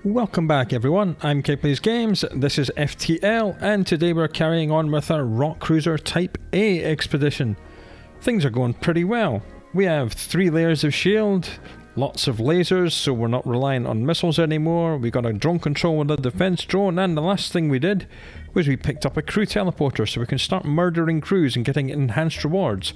Welcome back everyone, I'm Plays Games, this is FTL, and today we're carrying on with our Rock Cruiser Type A expedition. Things are going pretty well. We have 3 layers of shield, lots of lasers, so we're not reliant on missiles anymore. We got a drone control with a defense drone, and the last thing we did was we picked up a crew teleporter so we can start murdering crews and getting enhanced rewards.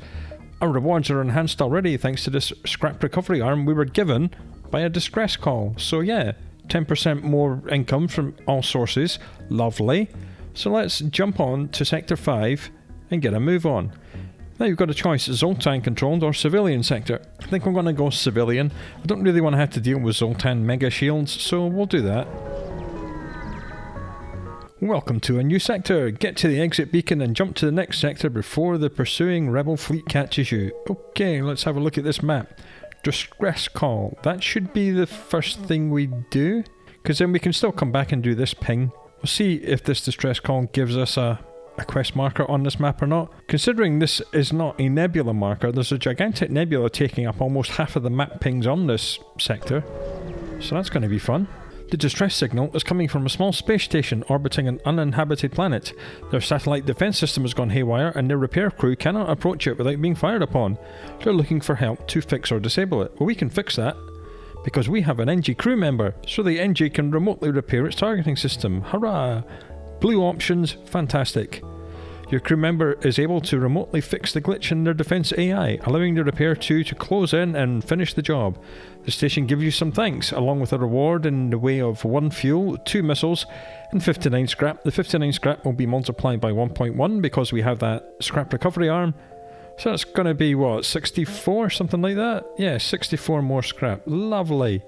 Our rewards are enhanced already thanks to this scrap recovery arm we were given by a distress call, so yeah. 10% more income from all sources. Lovely. So let's jump on to Sector 5 and get a move on. Now you've got a choice, Zoltan controlled or civilian sector. I think I'm going to go civilian. I don't really want to have to deal with Zoltan mega shields, so we'll do that. Welcome to a new sector. Get to the exit beacon and jump to the next sector before the pursuing rebel fleet catches you. Okay, let's have a look at this map. Distress call. That should be the first thing we do, because then we can still come back and do this ping. We'll see if this distress call gives us a quest marker on this map or not. Considering this is not a nebula marker, there's a gigantic nebula taking up almost half of the map pings on this sector, so that's going to be fun. The distress signal is coming from a small space station orbiting an uninhabited planet. Their satellite defense system has gone haywire and their repair crew cannot approach it without being fired upon. They're looking for help to fix or disable it. Well, we can fix that because we have an NG crew member, so the NG can remotely repair its targeting system. Hurrah! Blue options, fantastic. Your crew member is able to remotely fix the glitch in their defense AI, allowing the repair crew to close in and finish the job. The station gives you some thanks, along with a reward in the way of 1 fuel, 2 missiles, and 59 scrap. The 59 scrap will be multiplied by 1.1 because we have that scrap recovery arm. So that's going to be, what, 64? Something like that? Yeah, 64 more scrap. Lovely.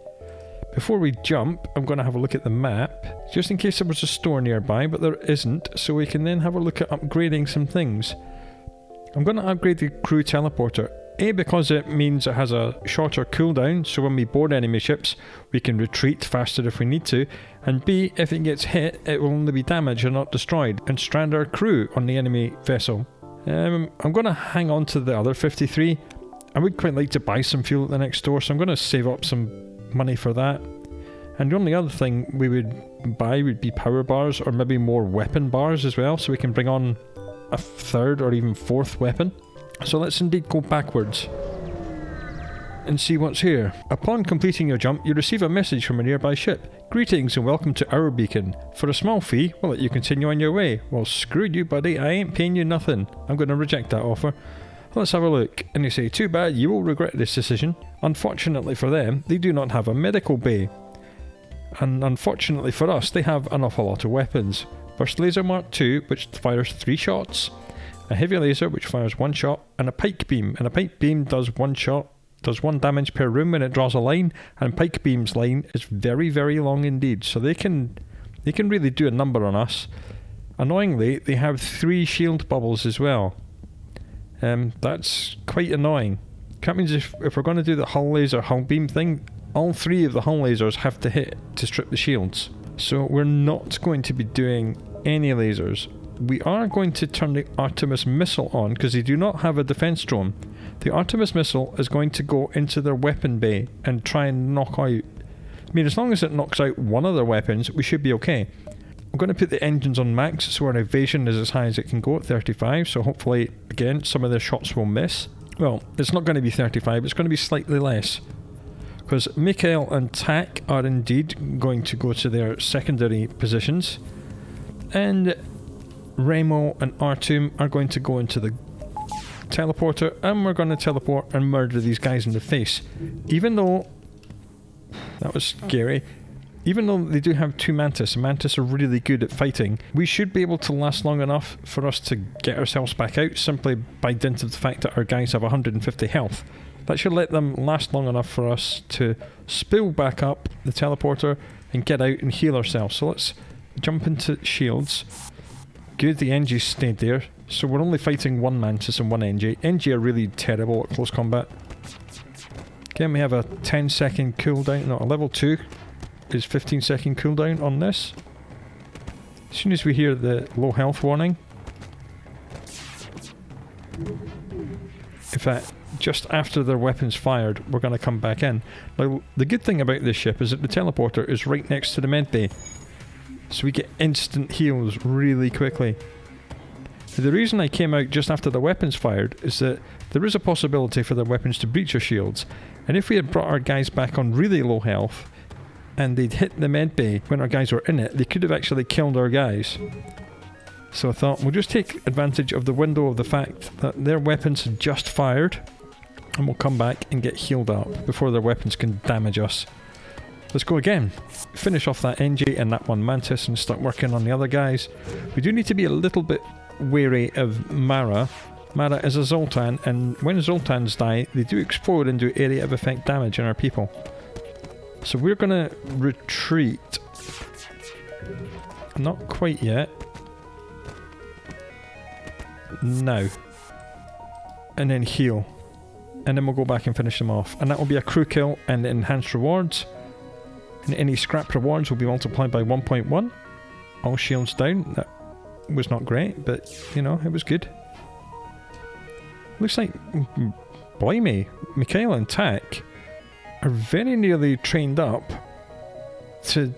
Before we jump, I'm going to have a look at the map, just in case there was a store nearby, but there isn't, so we can then have a look at upgrading some things. I'm going to upgrade the crew teleporter. A, because it means it has a shorter cooldown, so when we board enemy ships, we can retreat faster if we need to, and B, if it gets hit, it will only be damaged and not destroyed, and strand our crew on the enemy vessel. I'm going to hang on to the other 53. I would quite like to buy some fuel at the next store, so I'm going to save up some money for that. And the only other thing we would buy would be power bars, or maybe more weapon bars as well, so we can bring on a 3rd or even 4th weapon. So let's indeed go backwards and see what's here. Upon completing your jump, you receive a message from a nearby ship. Greetings and welcome to our beacon. For a small fee, we'll let you continue on your way. Well, screw you buddy, I ain't paying you nothing. I'm going to reject that offer. Let's have a look. And they say, too bad, you will regret this decision. Unfortunately for them, they do not have a medical bay. And unfortunately for us, they have an awful lot of weapons. Burst Laser Mark II, which fires 3 shots. A heavy laser, which fires 1 shot. And a pike beam. And a pike beam does 1 shot. Does 1 damage per room when it draws a line. And pike beam's line is very, very long indeed. So they can really do a number on us. Annoyingly, they have 3 shield bubbles as well. That's quite annoying. That means if we're going to do the hull laser, hull beam thing, all 3 of the hull lasers have to hit to strip the shields. So we're not going to be doing any lasers. We are going to turn the Artemis missile on because they do not have a defense drone. The Artemis missile is going to go into their weapon bay and try and knock out... I mean, as long as it knocks out one of their weapons, we should be okay. I'm going to put the engines on max so our evasion is as high as it can go at 35, so hopefully, again, some of their shots will miss. Well, it's not going to be 35, it's going to be slightly less. Because Mikhail and Tak are indeed going to go to their secondary positions. And Remo and Artum are going to go into the teleporter, and we're going to teleport and murder these guys in the face. Even though... that was scary. Even though they do have 2 Mantis, and Mantis are really good at fighting, we should be able to last long enough for us to get ourselves back out, simply by dint of the fact that our guys have 150 health. That should let them last long enough for us to spool back up the teleporter and get out and heal ourselves. So let's jump into shields. Good, the NG stayed there. So we're only fighting 1 Mantis and 1 NG. NG are really terrible at close combat. Again, we have a 10-second cooldown, no, a level 2. Is 15-second cooldown on this. As soon as we hear the low health warning. In fact, just after their weapons fired, we're going to come back in. Now, the good thing about this ship is that the teleporter is right next to the med bay. So we get instant heals really quickly. The reason I came out just after the weapons fired is that there is a possibility for their weapons to breach our shields. And if we had brought our guys back on really low health, and they'd hit the med bay when our guys were in it, they could have actually killed our guys. So I thought we'll just take advantage of the window of the fact that their weapons had just fired, and we'll come back and get healed up before their weapons can damage us. Let's go again. Finish off that NG and that one Mantis and start working on the other guys. We do need to be a little bit wary of Mara. Mara is a Zoltan, and when Zoltans die, they do explode and do area of effect damage on our people. So we're going to retreat. Not quite yet. Now. And then heal. And then we'll go back and finish them off. And that will be a crew kill and enhanced rewards. And any scrap rewards will be multiplied by 1.1. All shields down. That was not great, but, you know, it was good. Looks like, blimey, Mikhail and Tak are very nearly trained up to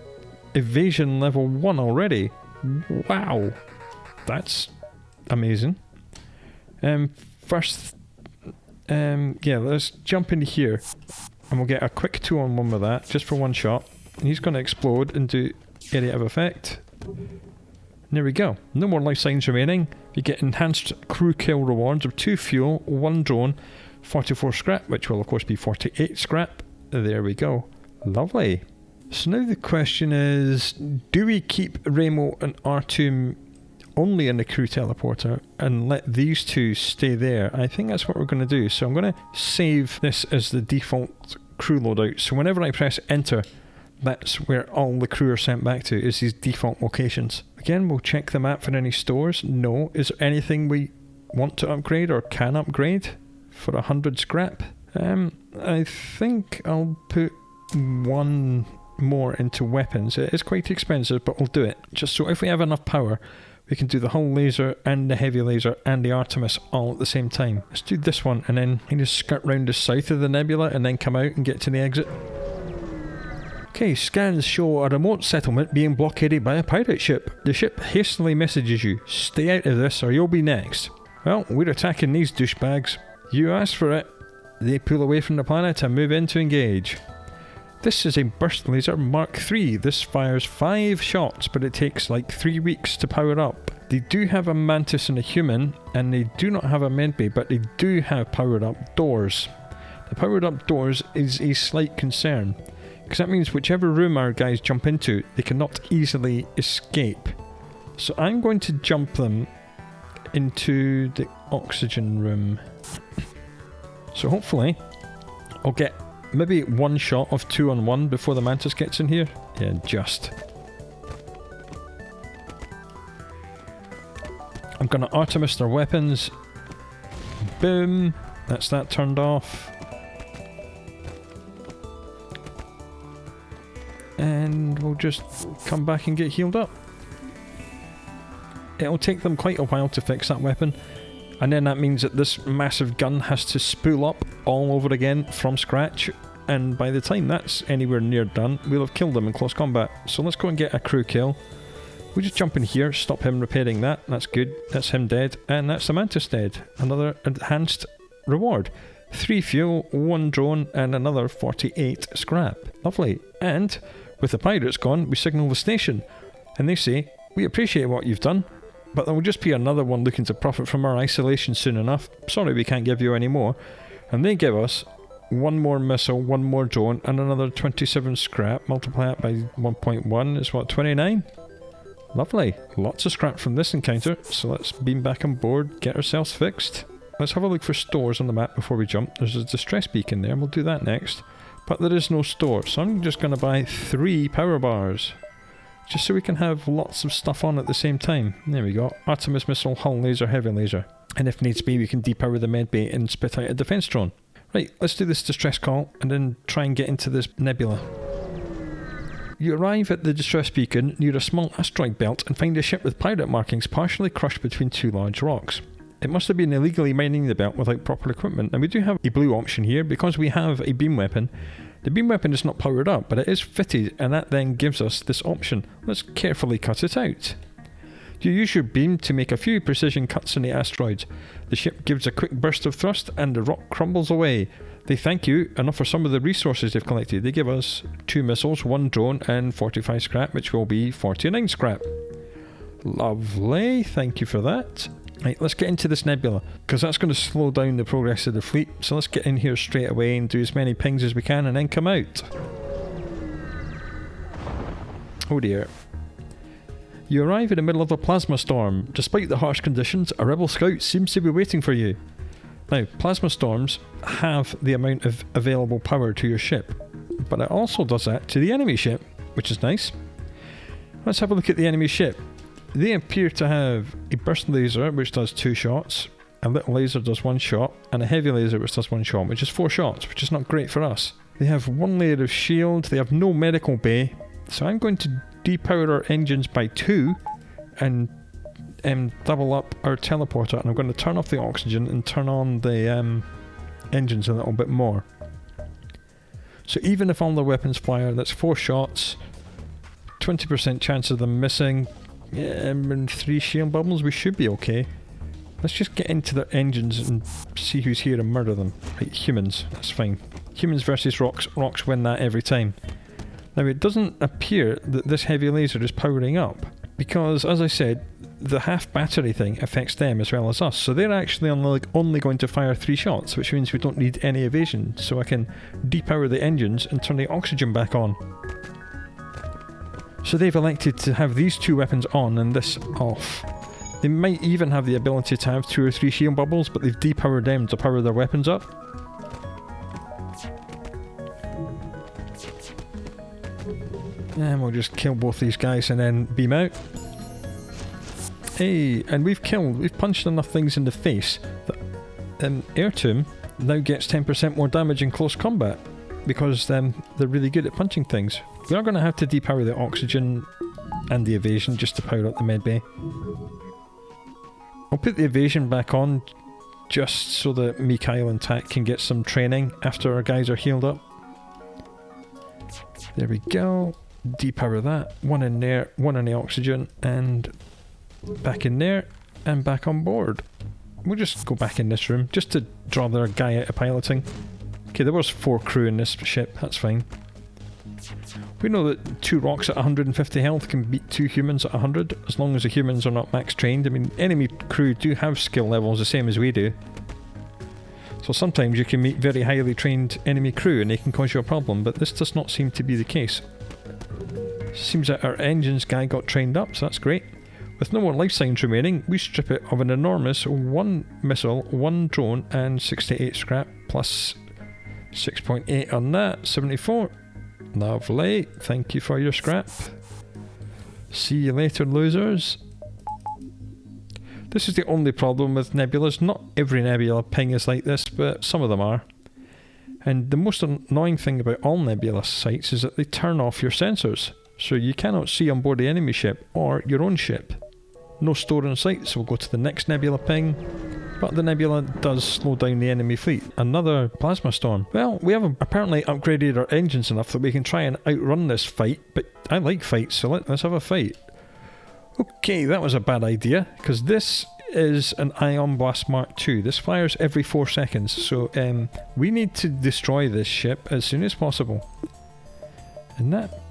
evasion level 1 already. Wow. That's amazing. First, yeah, let's jump into here and we'll get a quick 2-on-1 with that, just for one shot. And he's going to explode and do area of effect. There we go. No more life signs remaining. You get enhanced crew kill rewards of 2 fuel, 1 drone, 44 scrap, which will of course be 48 scrap. There we go. Lovely. So now the question is, do we keep Remo and Artyom only in the crew teleporter and let these two stay there? I think that's what we're going to do. So I'm going to save this as the default crew loadout. So whenever I press enter, that's where all the crew are sent back to, is these default locations. Again, we'll check the map for any stores. No. Is there anything we want to upgrade or can upgrade for 100 scrap? I think I'll put 1 more into weapons. It is quite expensive, but we'll do it. Just so if we have enough power, we can do the hull laser and the heavy laser and the Artemis all at the same time. Let's do this one and then we just skirt round the south of the nebula and then come out and get to the exit. Okay, scans show a remote settlement being blockaded by a pirate ship. The ship hastily messages you, stay out of this or you'll be next. Well, we're attacking these douchebags. You asked for it. They pull away from the planet and move in to engage. This is a burst laser Mark III. This fires 5 shots, but it takes like 3 weeks to power up. They do have a Mantis and a human, and they do not have a medbay, but they do have powered up doors. The powered up doors is a slight concern, because that means whichever room our guys jump into, they cannot easily escape. So I'm going to jump them into the oxygen room. So hopefully I'll get maybe 1 shot of 2-on-1 before the Mantis gets in here. Yeah, just. I'm going to Artemis their weapons. Boom. That's that turned off. And we'll just come back and get healed up. It'll take them quite a while to fix that weapon. And then that means that this massive gun has to spool up all over again from scratch. And by the time that's anywhere near done, we'll have killed them in close combat. So let's go and get a crew kill. We'll just jump in here, stop him repairing that. That's good. That's him dead. And that's the Mantis dead. Another enhanced reward. 3 fuel, 1 drone, and another 48 scrap. Lovely. And with the pirates gone, we signal the station. And they say, we appreciate what you've done, but there will just be another one looking to profit from our isolation soon enough. Sorry, we can't give you any more. And they give us 1 more missile, 1 more drone, and another 27 scrap. Multiply that by 1.1 is what, 29? Lovely. Lots of scrap from this encounter, so let's beam back on board, get ourselves fixed. Let's have a look for stores on the map before we jump. There's a distress beacon there, and we'll do that next. But there is no store, so I'm just going to buy 3 power bars. Just so we can have lots of stuff on at the same time. There we go. Artemis missile, hull laser, heavy laser. And if needs be, we can depower the medbay and spit out a defense drone. Right, let's do this distress call and then try and get into this nebula. You arrive at the distress beacon near a small asteroid belt and find a ship with pirate markings partially crushed between 2 large rocks. It must have been illegally mining the belt without proper equipment. And we do have a blue option here because we have a beam weapon. The beam weapon is not powered up, but it is fitted, and that then gives us this option. Let's carefully cut it out. You use your beam to make a few precision cuts in the asteroids. The ship gives a quick burst of thrust and the rock crumbles away. They thank you and offer some of the resources they've collected. They give us 2 missiles, 1 drone and 45 scrap, which will be 49 scrap. Lovely, thank you for that. Right, let's get into this nebula, because that's going to slow down the progress of the fleet. So let's get in here straight away and do as many pings as we can and then come out. Oh dear. You arrive in the middle of a plasma storm. Despite the harsh conditions, a rebel scout seems to be waiting for you. Now, plasma storms have the amount of available power to your ship, but it also does that to the enemy ship, which is nice. Let's have a look at the enemy ship. They appear to have a burst laser which does 2 shots, a little laser does 1 shot, and a heavy laser which does 1 shot, which is 4 shots, which is not great for us. They have 1 layer of shield, they have no medical bay, so I'm going to depower our engines by 2 and double up our teleporter, and I'm going to turn off the oxygen and turn on the engines a little bit more. So even if all the weapons fire, that's 4 shots, 20% chance of them missing, and 3 shield bubbles, we should be okay. Let's just get into their engines and see who's here and murder them. Right, humans, that's fine. Humans versus rocks, rocks win that every time. Now it doesn't appear that this heavy laser is powering up, because as I said, the half battery thing affects them as well as us, so they're actually only going to fire 3 shots, which means we don't need any evasion, so I can depower the engines and turn the oxygen back on. So they've elected to have these 2 weapons on and this off. They might even have the ability to have 2 or 3 shield bubbles, but they've depowered them to power their weapons up. And we'll just kill both these guys and then beam out. Hey, and we've punched enough things in the face that Air Tomb now gets 10% more damage in close combat, because they're really good at punching things. We are going to have to depower the oxygen and the evasion just to power up the medbay. I'll put the evasion back on just so that Mikhail and Tak can get some training after our guys are healed up. There we go. Depower that. 1 in there, 1 in the oxygen, and back in there, and back on board. We'll just go back in this room just to draw their guy out of piloting. Okay, there was 4 crew in this ship, that's fine. We know that 2 rocks at 150 health can beat 2 humans at 100, as long as the humans are not max trained. I mean, enemy crew do have skill levels the same as we do. So sometimes you can meet very highly trained enemy crew and they can cause you a problem, but this does not seem to be the case. Seems that our engines guy got trained up, so that's great. With no more life signs remaining, we strip it of an enormous 1 missile, 1 drone, and 68 scrap, plus 6.8 on that, 74. Lovely, thank you for your scrap. See you later, losers. This is the only problem with nebulas. Not every nebula ping is like this, but some of them are. And the most annoying thing about all nebula sites is that they turn off your sensors, so you cannot see on board the enemy ship or your own ship. No store in sight, so we'll go to the next nebula ping. But the nebula does slow down the enemy fleet. Another plasma storm. Well, we have apparently upgraded our engines enough that we can try and outrun this fight, but I like fights, so let's have a fight. Okay, that was a bad idea, because this is an Ion Blast Mark II. This fires every 4 seconds, so we need to destroy this ship as soon as possible. And that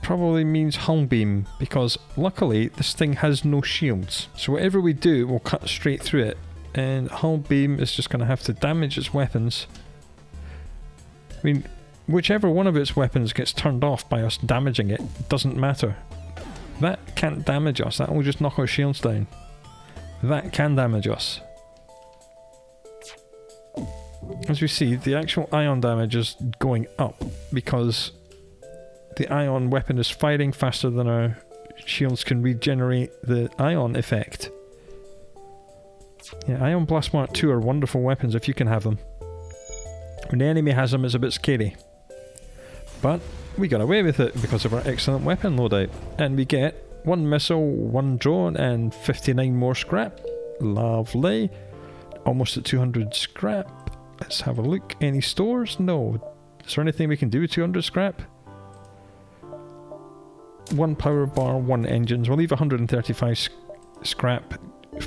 probably means hull beam, because luckily this thing has no shields. So whatever we do will cut straight through it. And hull beam is just going to have to damage its weapons. I mean, whichever one of its weapons gets turned off by us damaging it doesn't matter. That can't damage us, that will just knock our shields down. That can damage us. As we see, the actual ion damage is going up because the ion weapon is firing faster than our shields can regenerate the ion effect. Yeah, Ion Blast Mark II are wonderful weapons if you can have them. When the enemy has them, it's a bit scary. But we got away with it because of our excellent weapon loadout. And we get 1 missile, 1 drone, and 59 more scrap. Lovely. almost at 200 scrap. Let's have a look. Any stores? No. Is there anything we can do with 200 scrap? 1 power bar, 1 engines. We'll leave 135 scrap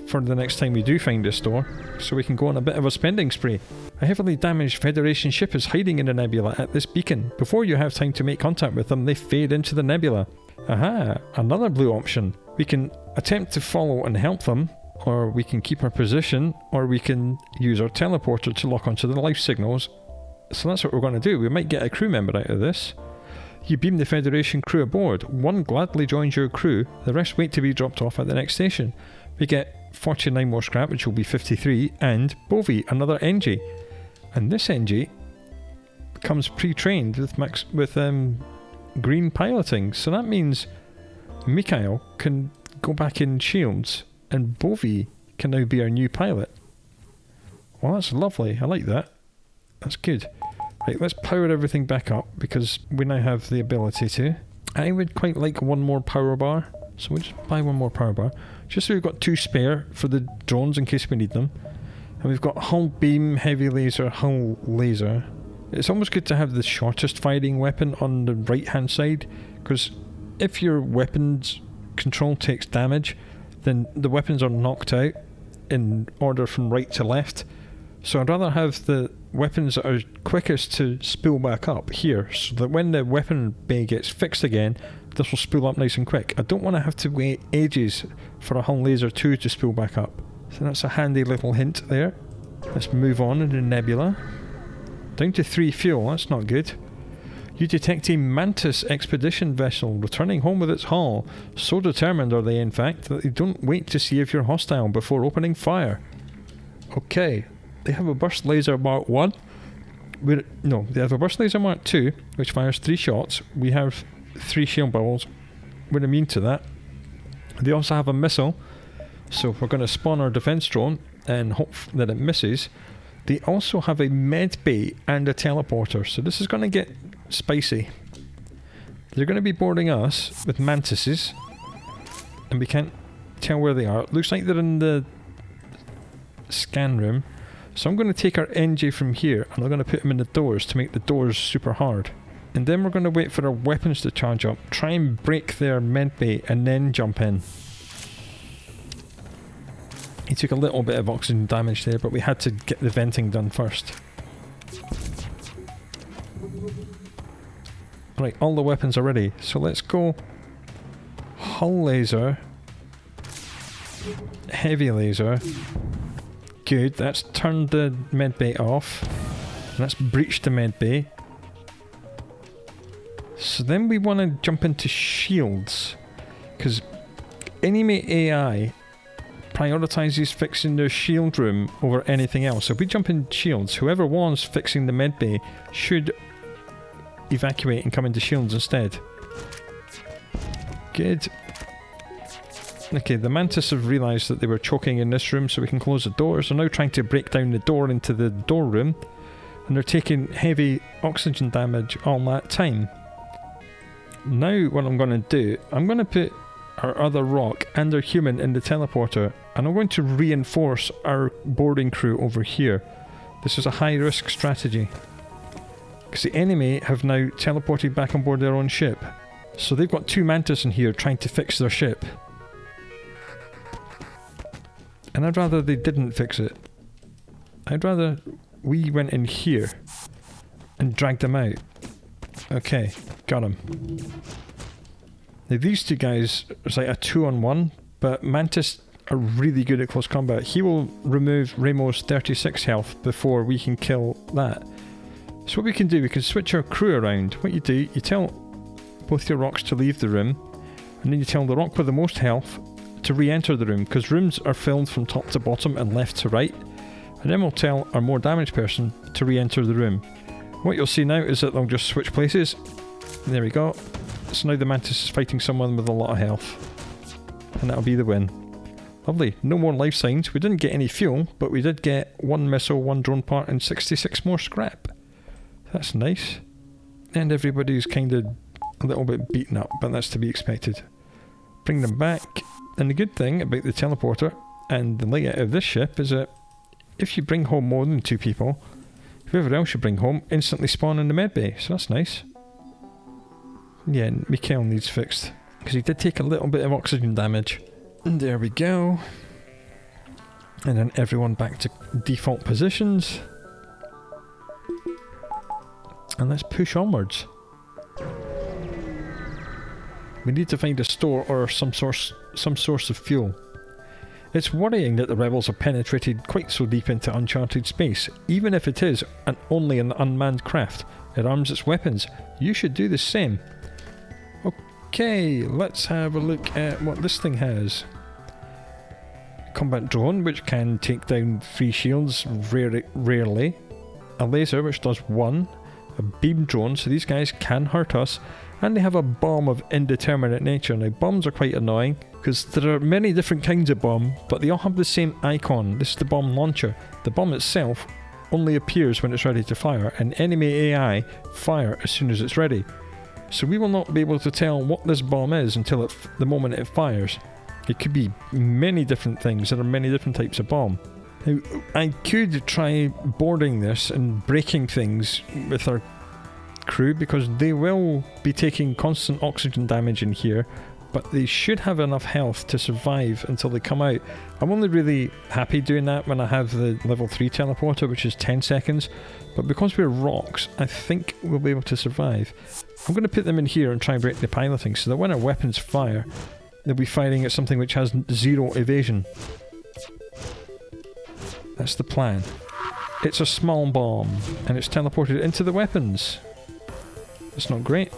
for the next time we do find a store, so we can go on a bit of a spending spree. A heavily damaged Federation ship is hiding in the nebula at this beacon. Before you have time to make contact with them, they fade into the nebula. Aha! Another blue option. We can attempt to follow and help them, or we can keep our position, or we can use our teleporter to lock onto the life signals. So that's what we're going to do. We might get a crew member out of this. You beam the Federation crew aboard. 1 gladly joins your crew, the rest wait to be dropped off at the next station. We get 49 more scrap, which will be 53, and Bovi, another NG. And this NG comes pre-trained with green piloting, so that means Mikhail can go back in shields, and Bovi can now be our new pilot. Well, that's lovely. I like that. That's good. Right, let's power everything back up, because we now have the ability to. I would quite like 1 more power bar, so we'll just buy 1 more power bar, just so we've got 2 spare for the drones in case we need them. And we've got hull beam, heavy laser, hull laser. It's almost good to have the shortest firing weapon on the right hand side, because if your weapons control takes damage, then the weapons are knocked out in order from right to left. So I'd rather have the weapons that are quickest to spool back up here, so that when the weapon bay gets fixed again, this will spool up nice and quick. I don't want to have to wait ages for a hull laser 2 to spool back up. So that's a handy little hint there. Let's move on in the nebula. Down to 3 fuel, that's not good. You detect a Mantis expedition vessel returning home with its hull. So determined are they, in fact, that they don't wait to see if you're hostile before opening fire. Okay. They have a burst laser Mark 1. No, they have a burst laser Mark 2, which fires 3 shots. We have 3 shield bubbles. We're immune to that. They also have a missile, so we're going to spawn our defense drone and hope that it misses. They also have a med bay and a teleporter, so this is going to get spicy. They're going to be boarding us with mantises, and we can't tell where they are. It looks like they're in the scan room. So I'm going to take our NJ from here and I'm going to put them in the doors to make the doors super hard. And then we're going to wait for our weapons to charge up, try and break their med bay and then jump in. He took a little bit of oxygen damage there, but we had to get the venting done first. Right, all the weapons are ready. So let's go hull laser, heavy laser. Good, that's turned the medbay off. And that's breached the medbay. So then we want to jump into shields. Because enemy AI prioritizes fixing their shield room over anything else. So if we jump in shields, whoever was fixing the medbay should evacuate and come into shields instead. Good. Okay, the Mantis have realised that they were choking in this room, so we can close the doors. They're now trying to break down the door into the door room, and they're taking heavy oxygen damage all that time. Now what I'm going to do, I'm going to put our other rock and our human in the teleporter, and I'm going to reinforce our boarding crew over here. This is a high risk strategy, because the enemy have now teleported back on board their own ship. So they've got 2 Mantis in here trying to fix their ship. And I'd rather they didn't fix it. I'd rather we went in here and dragged them out. Okay, got him. Now these 2 guys, it's like a 2-on-1, but Mantis are really good at close combat. He will remove Ramo's 36 health before we can kill that. So what we can do, we can switch our crew around. What you do, you tell both your rocks to leave the room, and then you tell the rock with the most health to re-enter the room, because rooms are filled from top to bottom and left to right. And then we'll tell our more damaged person to re-enter the room. What you'll see now is that they'll just switch places. There we go. So now the Mantis is fighting someone with a lot of health. And that'll be the win. Lovely. No more life signs. We didn't get any fuel, but we did get 1 missile, 1 drone part, and 66 more scrap. That's nice. And everybody's kind of a little bit beaten up, but that's to be expected. Bring them back. And the good thing about the teleporter and the layout of this ship is that if you bring home more than 2 people, whoever else you bring home instantly spawn in the medbay, so that's nice. Yeah, Mikhail needs fixed, because he did take a little bit of oxygen damage. And there we go. And then everyone back to default positions. And let's push onwards. We need to find a store or some source of fuel. It's worrying that the rebels have penetrated quite so deep into uncharted space. Even if it is only an unmanned craft, it arms its weapons. You should do the same. Okay, let's have a look at what this thing has. Combat drone, which can take down 3 shields rarely. A laser, which does 1. A beam drone, so these guys can hurt us. And they have a bomb of indeterminate nature. Now, bombs are quite annoying, because there are many different kinds of bomb, but they all have the same icon. This is the bomb launcher. The bomb itself only appears when it's ready to fire, and enemy AI fire as soon as it's ready. So we will not be able to tell what this bomb is until the moment it fires. It could be many different things. There are many different types of bomb. Now, I could try boarding this and breaking things with our crew, because they will be taking constant oxygen damage in here, but they should have enough health to survive until they come out. I'm only really happy doing that when I have the level 3 teleporter, which is 10 seconds, but because we're rocks, I think we'll be able to survive. I'm going to put them in here and try and break the piloting, so that when our weapons fire, they'll be firing at something which has 0 evasion. That's the plan. It's a small bomb, and it's teleported into the weapons. It's not great.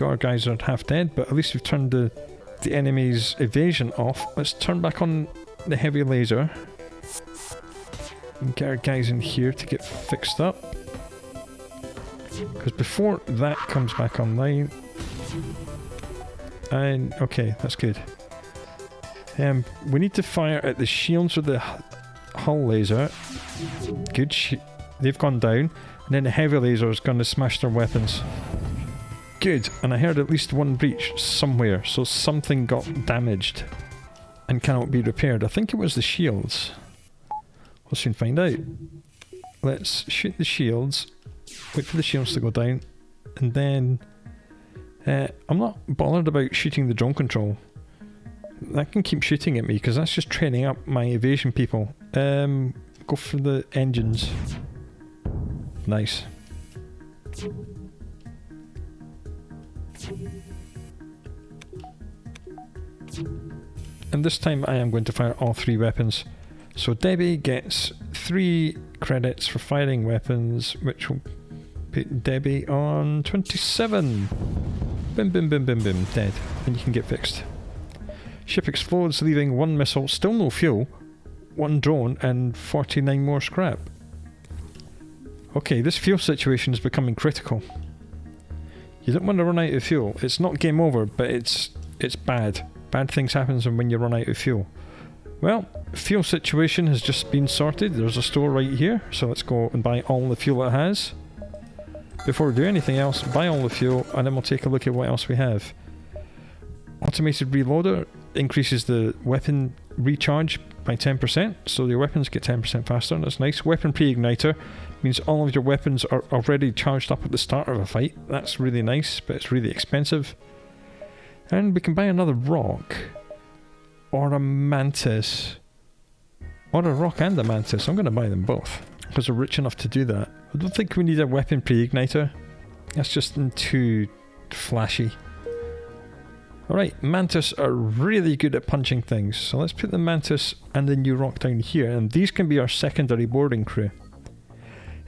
Our guys are half dead, but at least we've turned the enemy's evasion off. Let's turn back on the heavy laser. And get our guys in here to get fixed up. Because before that comes back online... And, okay, that's good. We need to fire at the shields with the hull laser. Good. They've gone down. And then the heavy laser is going to smash their weapons. Good. And I heard at least 1 breach somewhere. So something got damaged and cannot be repaired. I think it was the shields. We'll soon find out. Let's shoot the shields. Wait for the shields to go down. And then... I'm not bothered about shooting the drone control. That can keep shooting at me, because that's just training up my evasion people. Go for the engines. Nice. And this time I am going to fire all 3 weapons. So Debbie gets 3 credits for firing weapons, which will put Debbie on 27. Bim bim bim bim bim, dead. And you can get fixed. Ship explodes, leaving 1 missile, still no fuel, 1 drone, and 49 more scrap. Okay, this fuel situation is becoming critical. You don't want to run out of fuel. It's not game over, but it's bad. Bad things happen when you run out of fuel. Well, fuel situation has just been sorted. There's a store right here, so let's go and buy all the fuel it has. Before we do anything else, buy all the fuel, and then we'll take a look at what else we have. Automated reloader increases the weapon recharge by 10%, so your weapons get 10% faster, and that's nice. Weapon pre-igniter means all of your weapons are already charged up at the start of a fight. That's really nice, but it's really expensive. And we can buy another rock, or a mantis, or a rock and a mantis. I'm going to buy them both, because we're rich enough to do that. I don't think we need a weapon pre-igniter. That's just too flashy. Alright, mantis are really good at punching things, so let's put the mantis and the new rock down here, and these can be our secondary boarding crew.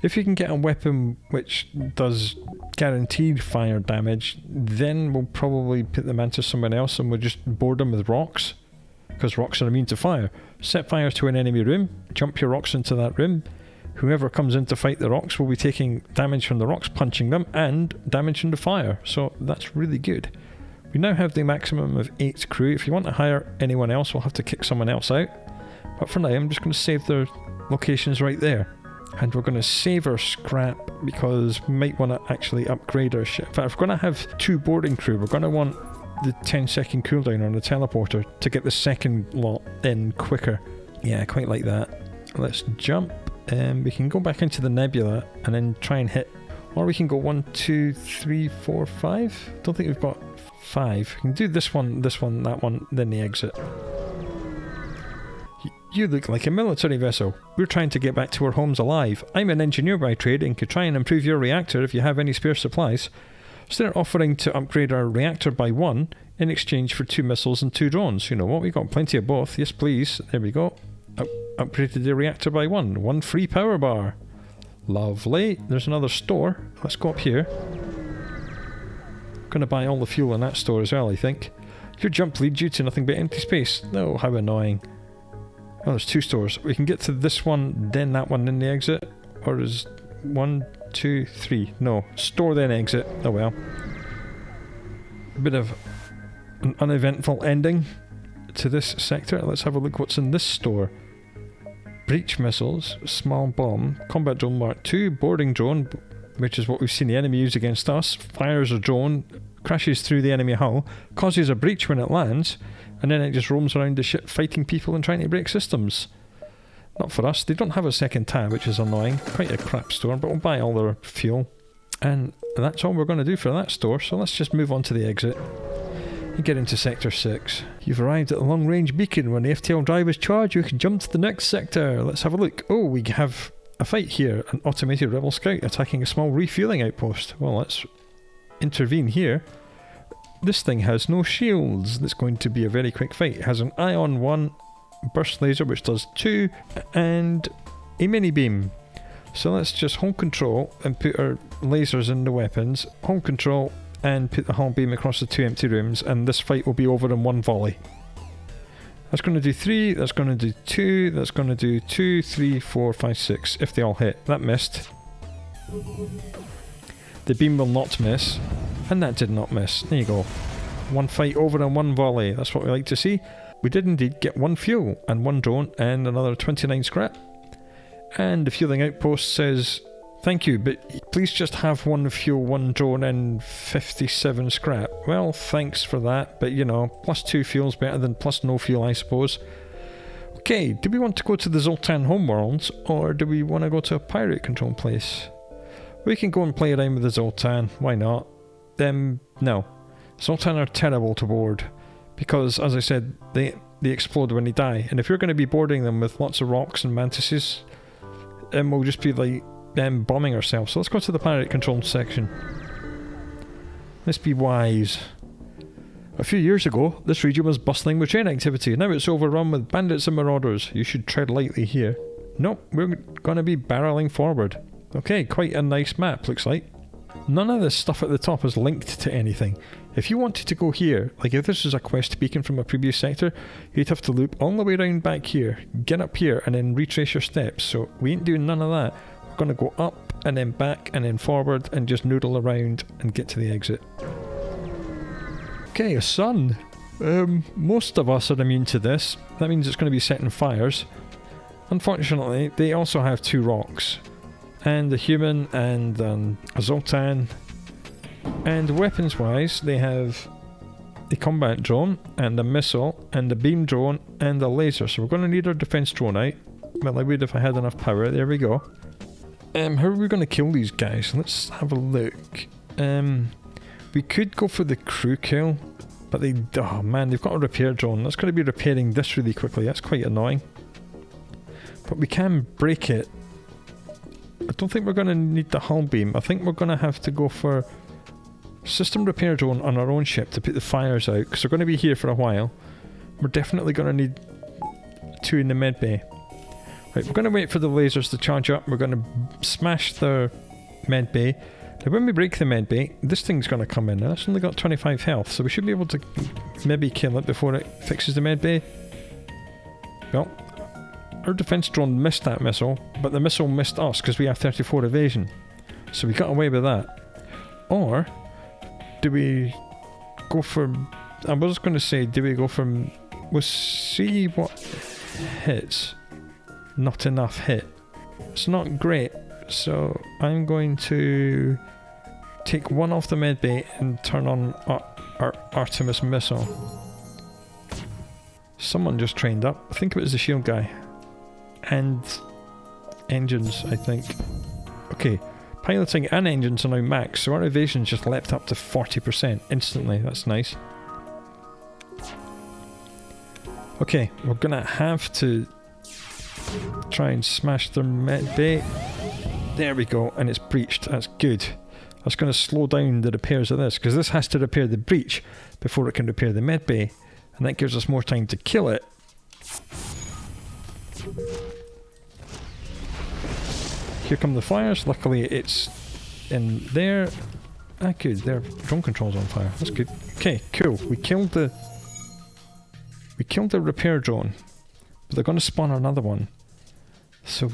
If you can get a weapon which does guaranteed fire damage, then we'll probably put the mantis somewhere else and we'll just board them with rocks, because rocks are immune to fire. Set fire to an enemy room, jump your rocks into that room. Whoever comes in to fight the rocks will be taking damage from the rocks punching them, and damage from the fire, so that's really good. We now have the maximum of 8 crew. If you want to hire anyone else, we'll have to kick someone else out. But for now, I'm just going to save their locations right there. And we're going to save our scrap, because we might want to actually upgrade our ship. In fact, if we're going to have 2 boarding crew, we're going to want the 10-second cooldown on the teleporter to get the second lot in quicker. Yeah, quite like that. Let's jump. We can go back into the nebula and then try and hit, or we can go 1, 2, 3, 4, 5. Don't think we've got 5. We can do this one, that one, then the exit. You look like a military vessel. We're trying to get back to our homes alive. I'm an engineer by trade and could try and improve your reactor if you have any spare supplies. So they're offering to upgrade our reactor by 1 in exchange for 2 missiles and 2 drones. You know what, we got plenty of both. Yes please, there we go. Upgraded the reactor by 1. 1 free power bar. Lovely. There's another store. Let's go up here. Gonna buy all the fuel in that store as well, I think. Your jump leads you to nothing but empty space. No, how annoying. Oh, there's 2 stores. We can get to this one, then that one, then the exit. Or is 1, 2, 3. No. Store, then exit. Oh well. A bit of an uneventful ending to this sector. Let's have a look what's in this store. Breach missiles, small bomb, combat drone Mark II, boarding drone, which is what we've seen the enemy use against us, fires a drone, crashes through the enemy hull, causes a breach when it lands, and then it just roams around the ship fighting people and trying to break systems. Not for us. They don't have a second tab, which is annoying. Quite a crap store, but we'll buy all their fuel. And that's all we're going to do for that store, so let's just move on to the exit. You get into Sector 6. You've arrived at the long-range beacon. When the FTL drive is charged, you can jump to the next sector. Let's have a look. Oh, we have a fight here. An automated rebel scout attacking a small refueling outpost. Well, let's intervene here. This thing has no shields. That's going to be a very quick fight. It has an Ion 1 burst laser, which does 2, and a mini beam. So let's just hold control and put our lasers in the weapons. Hold control and put the hull beam across the 2 empty rooms, and this fight will be over in 1 volley. That's going to do 3, that's going to do 2, that's going to do 2, 3, 4, 5, 6, if they all hit. That missed. The beam will not miss, and that did not miss. There you go. 1 fight over in 1 volley. That's what we like to see. We did indeed get 1 fuel, and 1 drone, and another 29 scrap. And the fueling outpost says, thank you, but please just have 1 fuel, 1 drone, and 57 scrap. Well, thanks for that, but you know, plus 2 fuel's better than plus no fuel, I suppose. Okay, do we want to go to the Zoltan homeworlds, or do we want to go to a pirate control place? We can go and play around with the Zoltan, why not? No. Zoltan are terrible to board, because, as I said, they explode when they die, and if you're going to be boarding them with lots of rocks and mantises, we'll just be like bombing ourselves. So let's go to the pirate control section. Let's be wise. A few years ago, this region was bustling with train activity. Now it's overrun with bandits and marauders. You should tread lightly here. Nope, we're going to be barreling forward. Okay, quite a nice map, looks like. None of this stuff at the top is linked to anything. If you wanted to go here, like if this was a quest beacon from a previous sector, you'd have to loop all the way around back here, get up here, and then retrace your steps. So we ain't doing none of that. We're going to go up, and then back, and then forward, and just noodle around and get to the exit. Okay, a sun. Most of us are immune to this. That means it's going to be setting fires. Unfortunately, they also have 2 rocks. And a human, and a Zoltan. And weapons-wise, they have a combat drone, and a missile, and a beam drone, and a laser. So we're going to need our defense drone out. Well, I would if I had enough power. There we go. How are we going to kill these guys? Let's have a look. We could go for the crew kill, but oh man, they've got a repair drone. That's going to be repairing this really quickly. That's quite annoying. But we can break it. I don't think we're going to need the hull beam. I think we're going to have to go for system repair drone on our own ship to put the fires out, because we're going to be here for a while. We're definitely going to need 2 in the med bay. Right, we're going to wait for the lasers to charge up. We're going to smash their med bay. Now when we break the med bay, this thing's going to come in. Now it's only got 25 health, so we should be able to maybe kill it before it fixes the med bay. Well, our defense drone missed that missile, but the missile missed us because we have 34 evasion. So we got away with that. Or do we go for... I was going to say, do we go for... We'll see what hits. Not enough hit. It's not great, so I'm going to take 1 off the medbay and turn on our Artemis missile. Someone just trained up. I think it was the shield guy. And engines, I think. Okay, piloting and engines are now max, so our evasion's just leapt up to 40% instantly. That's nice. Okay, we're gonna have to try and smash their med bay. There we go, and it's breached. That's good. That's going to slow down the repairs of this, because this has to repair the breach before it can repair the med bay, and that gives us more time to kill it. Here come the fires. Luckily it's in there. Ah, good. Their drone control's on fire. That's good. Okay, cool. We killed the repair drone, but they're going to spawn another one. So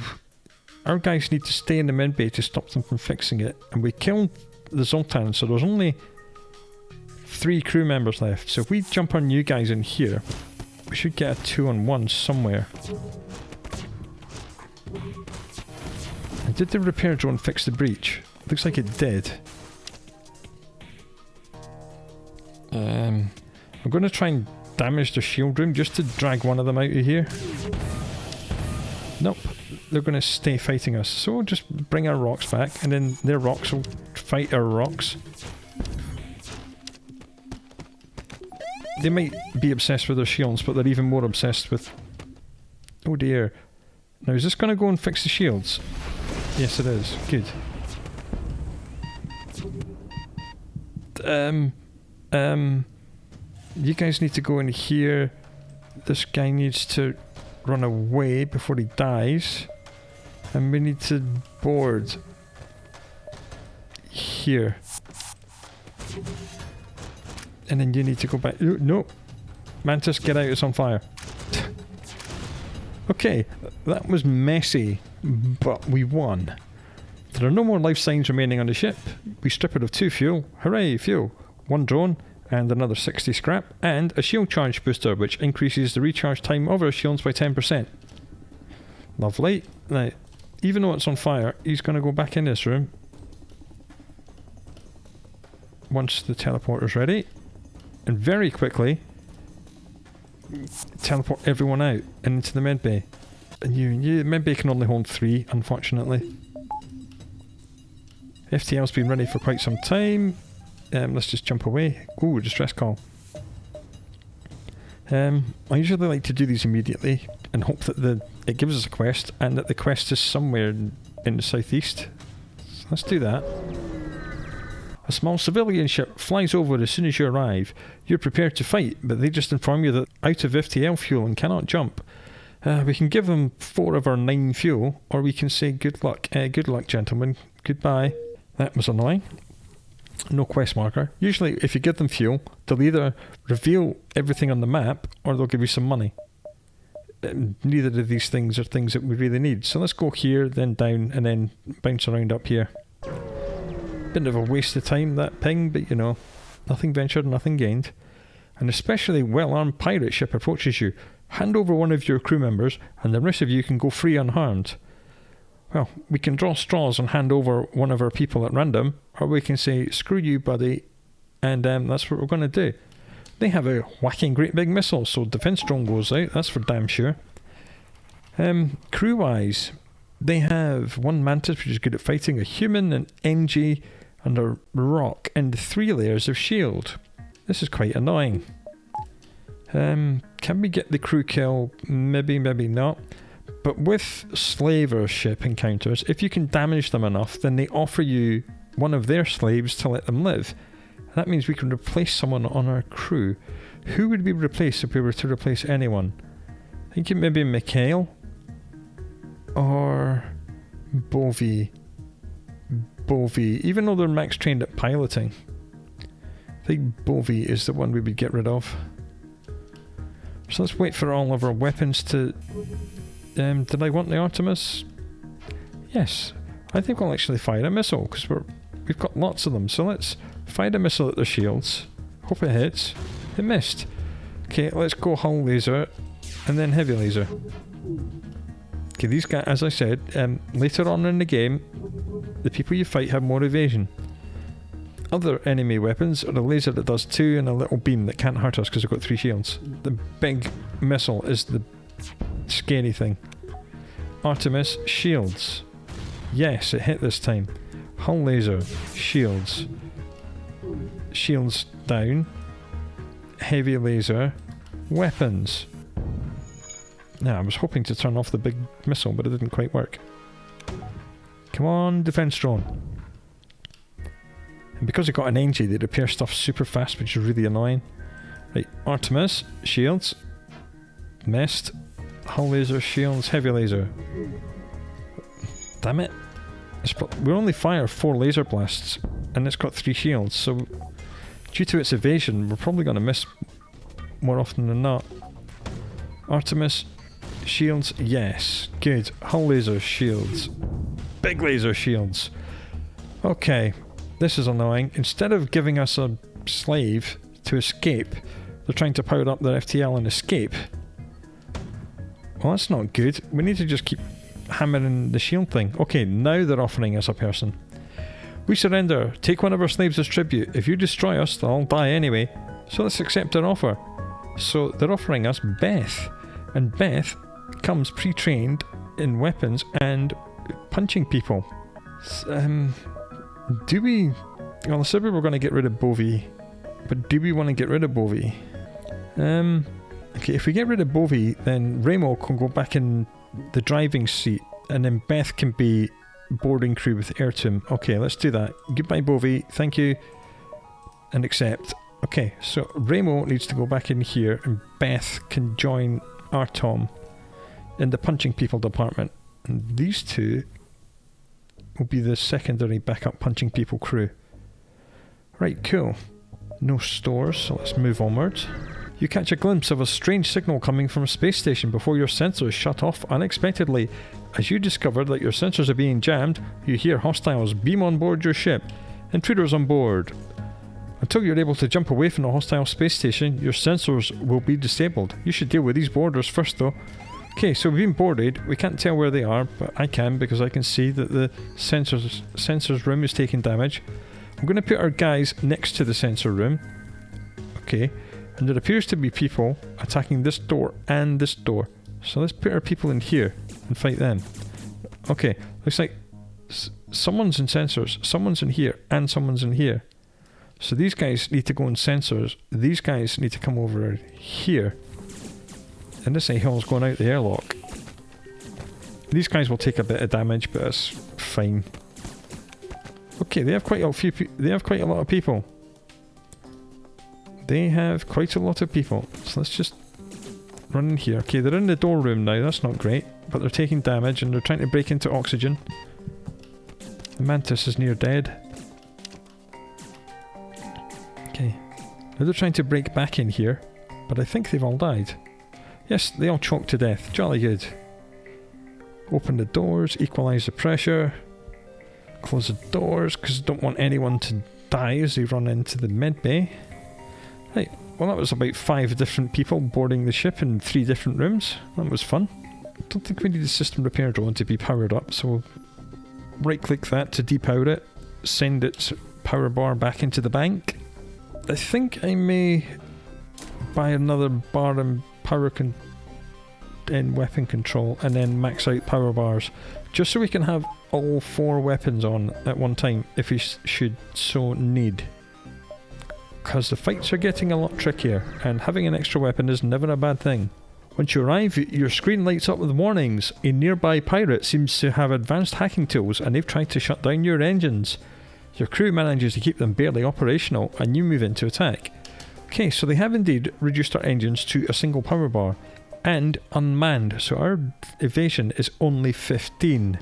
our guys need to stay in the med bay to stop them from fixing it. And we killed the Zoltan, so there's only 3 crew members left. So if we jump on you guys in here, we should get a 2-on-1 somewhere. And did the repair drone fix the breach? Looks like it did. I'm going to try and damage the shield room just to drag one of them out of here. Nope. They're going to stay fighting us, so we'll just bring our rocks back, and then their rocks will fight our rocks. They might be obsessed with their shields, but they're even more obsessed with... Oh dear. Now is this going to go and fix the shields? Yes it is. Good. You guys need to go in here. This guy needs to run away before he dies. And we need to board here. And then you need to go back. No! Mantis, get out, it's on fire. Okay, that was messy, but we won. There are no more life signs remaining on the ship. We strip it of 2 fuel. Hooray, fuel. 1 drone, and another 60 scrap, and a shield charge booster, which increases the recharge time of our shields by 10%. Lovely. Now, even though it's on fire, he's going to go back in this room once the teleporter's ready, and very quickly teleport everyone out and into the med bay. And the med bay can only hold 3, unfortunately. FTL's been ready for quite some time. Let's just jump away. Ooh, distress call. I usually like to do these immediately and hope that it gives us a quest, and that the quest is somewhere in the southeast. So let's do that. A small civilian ship flies over as soon as you arrive. You're prepared to fight, but they just inform you that out of FTL fuel and cannot jump. We can give them 4 of our 9 fuel, or we can say good luck. Good luck, gentlemen. Goodbye. That was annoying. No quest marker. Usually if you give them fuel, they'll either reveal everything on the map or they'll give you some money. Neither of these things are things that we really need. So let's go here, then down, and then bounce around up here. Bit of a waste of time, that ping, but you know, nothing ventured, nothing gained. An especially well-armed pirate ship approaches you. Hand over one of your crew members and the rest of you can go free unharmed. Well, we can draw straws and hand over one of our people at random, or we can say, screw you buddy, and that's what we're going to do. They have a whacking great big missile, so defense drone goes out, that's for damn sure. Crew-wise, they have 1 mantis, which is good at fighting, a human, an NG, and a rock, and 3 layers of shield. This is quite annoying. Can we get the crew kill? Maybe, maybe not. But with slaver ship encounters, if you can damage them enough, then they offer you one of their slaves to let them live. And that means we can replace someone on our crew. Who would we replace if we were to replace anyone? I think it may be Mikhail or Bovi. Even though they're max trained at piloting. I think Bovi is the one we would get rid of. So let's wait for all of our weapons to... did I want the Artemis? Yes. I think we'll actually fire a missile, because we've got lots of them. So let's fire a missile at their shields. Hope it hits. It missed. Okay, let's go hull laser, and then heavy laser. Okay, these guys, as I said, later on in the game, the people you fight have more evasion. Other enemy weapons are a laser that does 2 and a little beam that can't hurt us because they've got 3 shields. The big missile is the scary thing. Artemis, shields. Yes, it hit this time. Hull laser, shields. Shields down. Heavy laser, weapons. Now, I was hoping to turn off the big missile, but it didn't quite work. Come on, defense drone. And because it got an NG, they repair stuff super fast, which is really annoying. Right, Artemis, shields. Mist, hull laser, shields, heavy laser. Damn it. We only fire 4 laser blasts, and it's got 3 shields, so due to its evasion, we're probably going to miss more often than not. Artemis, shields, yes. Good. Hull laser, shields. Big laser shields. Okay, this is annoying. Instead of giving us a slave to escape, they're trying to power up their FTL and escape. Well, that's not good. We need to just keep hammering the shield thing. Okay, now they're offering us a person. We surrender. Take one of our slaves as tribute. If you destroy us, they'll all die anyway. So let's accept their offer. So they're offering us Beth. And Beth comes pre-trained in weapons and punching people. Do we... Well, I said we were going to get rid of Bovie. But do we want to get rid of Bovie? Okay, if we get rid of Bovie, then Remo can go back in the driving seat, and then Beth can be boarding crew with Airtum. Okay, let's do that. Goodbye, Bovie. Thank you. And accept. Okay, so Remo needs to go back in here, and Beth can join Artom in the punching people department. And these two will be the secondary backup punching people crew. Right, cool. No stores, so let's move onwards. You catch a glimpse of a strange signal coming from a space station before your sensors shut off unexpectedly. As you discover that your sensors are being jammed, you hear hostiles beam on board your ship. Intruders on board. Until you're able to jump away from the hostile space station, your sensors will be disabled. You should deal with these boarders first though. Okay, so we've been boarded. We can't tell where they are, but I can because I can see that the sensors room is taking damage. I'm going to put our guys next to the sensor room. Okay. And there appears to be people attacking this door and this door. So let's put our people in here and fight them. Okay, looks like someone's in sensors, someone's in here, and someone's in here. So these guys need to go in sensors. These guys need to come over here. And this a-hole's going out the airlock. These guys will take a bit of damage, but it's fine. Okay, they have quite a few. They have quite a lot of people. They have quite a lot of people. So let's just run in here. Okay, they're in the door room now. That's not great. But they're taking damage and they're trying to break into oxygen. The Mantis is near dead. Okay. Now they're trying to break back in here. But I think they've all died. Yes, they all choked to death. Jolly good. Open the doors. Equalise the pressure. Close the doors because I don't want anyone to die as they run into the med bay. Right, well that was about 5 different people boarding the ship in 3 different rooms. That was fun. I don't think we need a system repair drone to be powered up, so we'll right click that to depower it, send its power bar back into the bank. I think I may buy another bar and power and weapon control and then max out power bars, just so we can have all 4 weapons on at one time if we should so need. Because the fights are getting a lot trickier, and having an extra weapon is never a bad thing. Once you arrive, your screen lights up with warnings. A nearby pirate seems to have advanced hacking tools, and they've tried to shut down your engines. Your crew manages to keep them barely operational, and you move into attack. Okay, so they have indeed reduced our engines to a single power bar, and unmanned, so our evasion is only 15.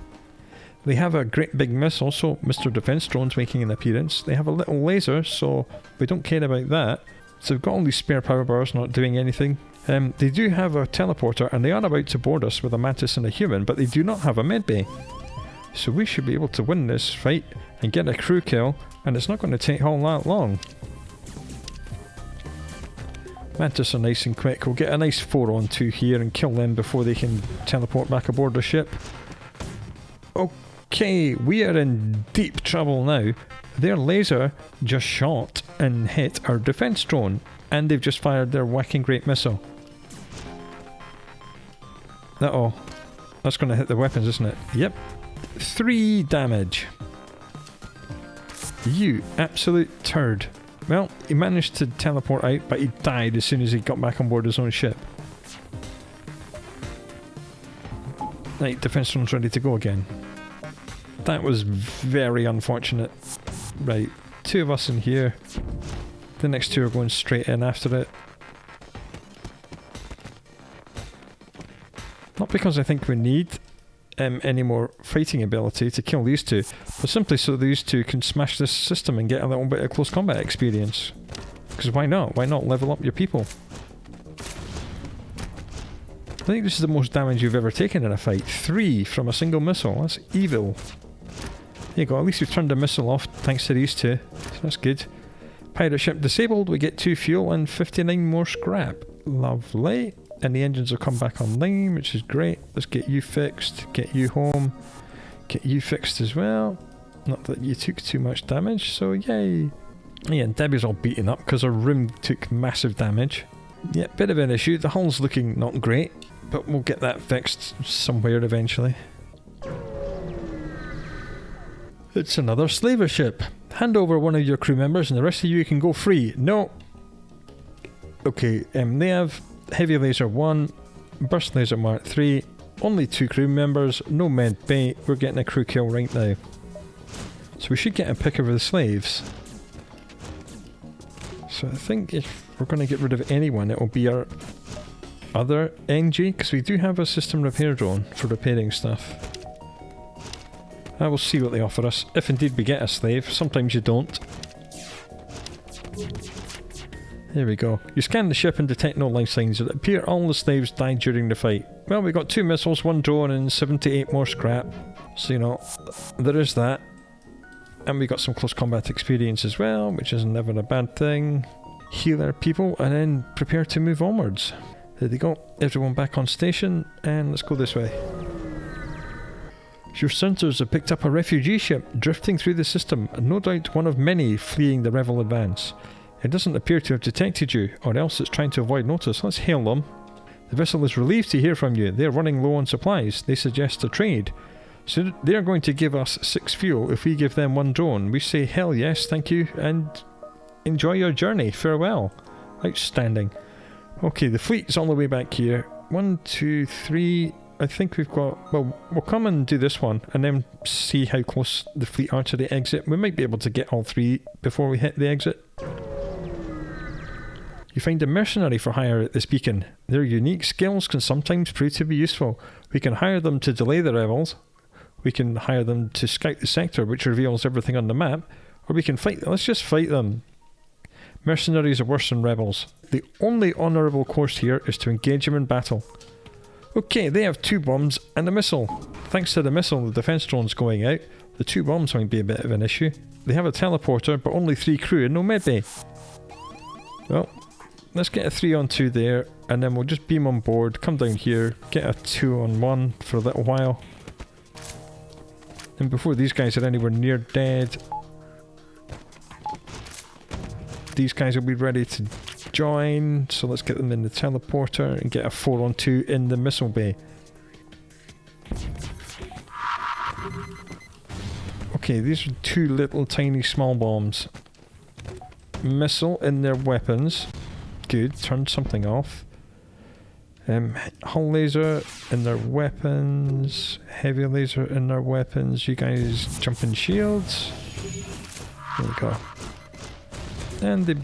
They have a great big missile, so Mr. Defense Drone's making an appearance. They have a little laser, so we don't care about that. So we've got all these spare power bars not doing anything. They do have a teleporter, and they are about to board us with a Mantis and a human, but they do not have a medbay. So we should be able to win this fight and get a crew kill, and it's not going to take all that long. Mantis are nice and quick. We'll get a nice 4-on-2 here and kill them before they can teleport back aboard the ship. Okay, we are in deep trouble now. Their laser just shot and hit our defense drone, and they've just fired their whacking great missile. Uh-oh. That's going to hit the weapons, isn't it? Yep. 3 damage. You absolute turd. Well, he managed to teleport out, but he died as soon as he got back on board his own ship. Right, defense drone's ready to go again. That was very unfortunate. Right, 2 of us in here. The next 2 are going straight in after it. Not because I think we need any more fighting ability to kill these 2, but simply so these 2 can smash this system and get a little bit of close combat experience. Because why not? Why not level up your people? I think this is the most damage you've ever taken in a fight. 3 from a single missile. That's evil. There you go. At least we've turned the missile off thanks to these 2. So that's good. Pirate ship disabled. We get 2 fuel and 59 more scrap. Lovely. And the engines will come back online, which is great. Let's get you fixed. Get you home. Get you fixed as well. Not that you took too much damage, so yay. Yeah, and Debbie's all beaten up because her room took massive damage. Yeah, bit of an issue. The hull's looking not great, but we'll get that fixed somewhere eventually. It's another slaver ship. Hand over one of your crew members and the rest of you can go free. No. Okay, they have heavy laser 1, burst laser mark 3, only 2 crew members, no med bay. We're getting a crew kill right now. So we should get a pick of the slaves. So I think if we're going to get rid of anyone, it will be our other NG, because we do have a system repair drone for repairing stuff. I will see what they offer us, if indeed we get a slave. Sometimes you don't. There we go. You scan the ship and detect no life signs. It appears all the slaves died during the fight. Well, we got 2 missiles, 1 drone and 78 more scrap. So, you know, there is that. And we got some close combat experience as well, which is never a bad thing. Heal our people and then prepare to move onwards. There they go. Everyone back on station, and let's go this way. Your sensors have picked up a refugee ship drifting through the system, and no doubt one of many fleeing the Rebel advance. It doesn't appear to have detected you, or else it's trying to avoid notice. Let's hail them. The vessel is relieved to hear from you. They're running low on supplies. They suggest a trade. So they're going to give us 6 fuel if we give them 1 drone. We say hell yes, thank you, and enjoy your journey. Farewell. Outstanding. Okay, the fleet's all the way back here. 1, 2, 3... I think we've got... Well, we'll come and do this one, and then see how close the fleet are to the exit. We might be able to get all 3 before we hit the exit. You find a mercenary for hire at this beacon. Their unique skills can sometimes prove to be useful. We can hire them to delay the rebels. We can hire them to scout the sector, which reveals everything on the map. Or we can fight them. Let's just fight them. Mercenaries are worse than rebels. The only honourable course here is to engage them in battle. Okay, they have 2 bombs and a missile. Thanks to the missile, the defence drone's going out. The 2 bombs might be a bit of an issue. They have a teleporter, but only 3 crew and no medbay. Well, let's get a 3-on-2 there, and then we'll just beam on board, come down here, get a 2-on-1 for a little while. And before these guys are anywhere near dead, these guys will be ready to join, so let's get them in the teleporter and get a 4-on-2 in the missile bay. Okay, these are 2 little tiny small bombs. Missile in their weapons. Good, turned something off. Hull laser in their weapons. Heavy laser in their weapons. You guys jump in shields. There we go. And they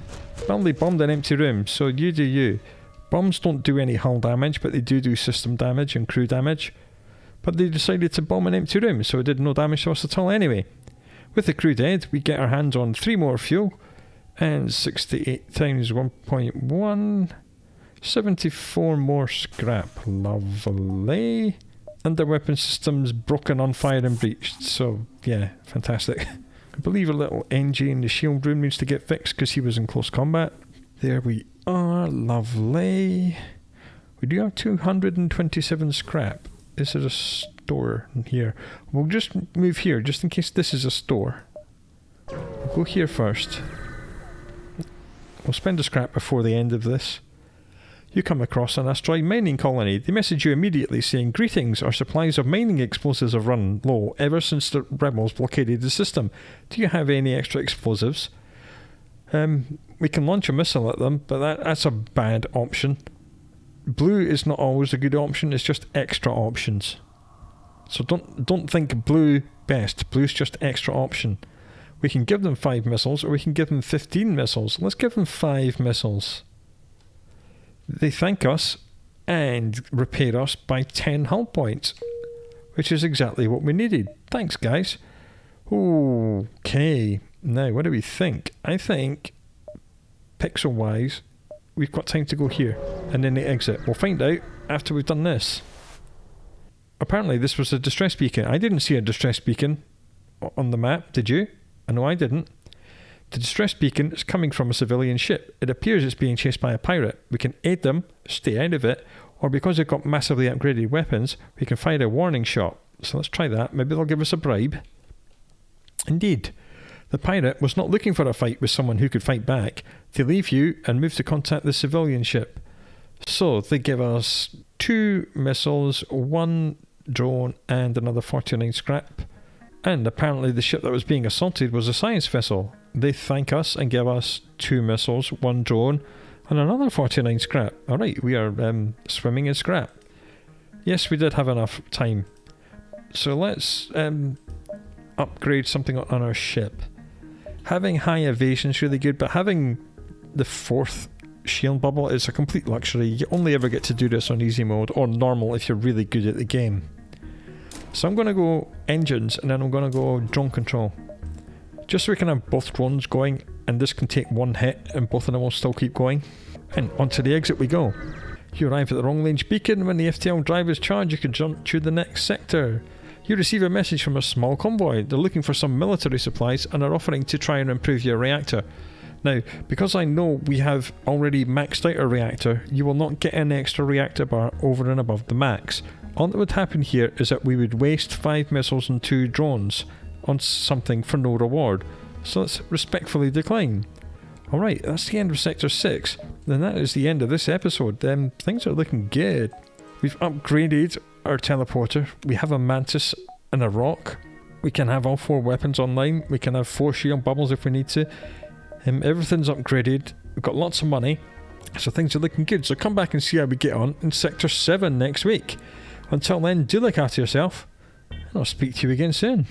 bombed an empty room, so you do you. Bombs don't do any hull damage, but they do system damage and crew damage. But they decided to bomb an empty room, so it did no damage to us at all anyway. With the crew dead, we get our hands on 3 more fuel, and 68 times 1.1, 74 more scrap. Lovely. And their weapon system's broken on fire and breached, so yeah, fantastic. I believe a little NG in the shield room needs to get fixed because he was in close combat. There we are, lovely. We do have 227 scrap. Is there a store in here? We'll just move here just in case this is a store. We'll go here first. We'll spend a scrap before the end of this. You come across an asteroid mining colony. They message you immediately saying, "Greetings, our supplies of mining explosives have run low ever since the rebels blockaded the system. Do you have any extra explosives?" We can launch a missile at them, but that's a bad option. Blue is not always a good option, it's just extra options. So don't think blue best. Blue's just extra option. We can give them 5 missiles, or we can give them 15 missiles. Let's give them 5 missiles. They thank us and repair us by 10 hull points, which is exactly what we needed. Thanks, guys. Okay, now what do we think? I think, pixel-wise, we've got time to go here, and then the exit. We'll find out after we've done this. Apparently this was a distress beacon. I didn't see a distress beacon on the map, did you? I know I didn't. The distress beacon is coming from a civilian ship. It appears it's being chased by a pirate. We can aid them, stay out of it, or because they've got massively upgraded weapons, we can fire a warning shot. So let's try that. Maybe they'll give us a bribe. Indeed. The pirate was not looking for a fight with someone who could fight back. They leave you and move to contact the civilian ship. So they give us 2 missiles, 1 drone and another 49 scrap. And apparently the ship that was being assaulted was a science vessel. They thank us and give us 2 missiles, 1 drone and another 49 scrap. Alright, we are swimming in scrap. Yes, we did have enough time. So let's upgrade something on our ship. Having high evasion is really good, but having the 4th shield bubble is a complete luxury. You only ever get to do this on easy mode, or normal if you're really good at the game. So I'm going to go engines, and then I'm going to go drone control. Just so we can have both drones going, and this can take 1 hit, and both of them will still keep going. And onto the exit we go. You arrive at the wrong range beacon. When the FTL drive is charged, you can jump to the next sector. You receive a message from a small convoy. They're looking for some military supplies and are offering to try and improve your reactor. Now, because I know we have already maxed out our reactor, you will not get an extra reactor bar over and above the max. All that would happen here is that we would waste 5 missiles and 2 drones on something for no reward. So let's respectfully decline. Alright, that's the end of Sector 6. Then that is the end of this episode. Things are looking good. We've upgraded our teleporter. We have a mantis and a rock. We can have all 4 weapons online. We can have 4 shield bubbles if we need to. Everything's upgraded. We've got lots of money. So things are looking good. So come back and see how we get on in Sector 7 next week. Until then, do look after yourself. And I'll speak to you again soon.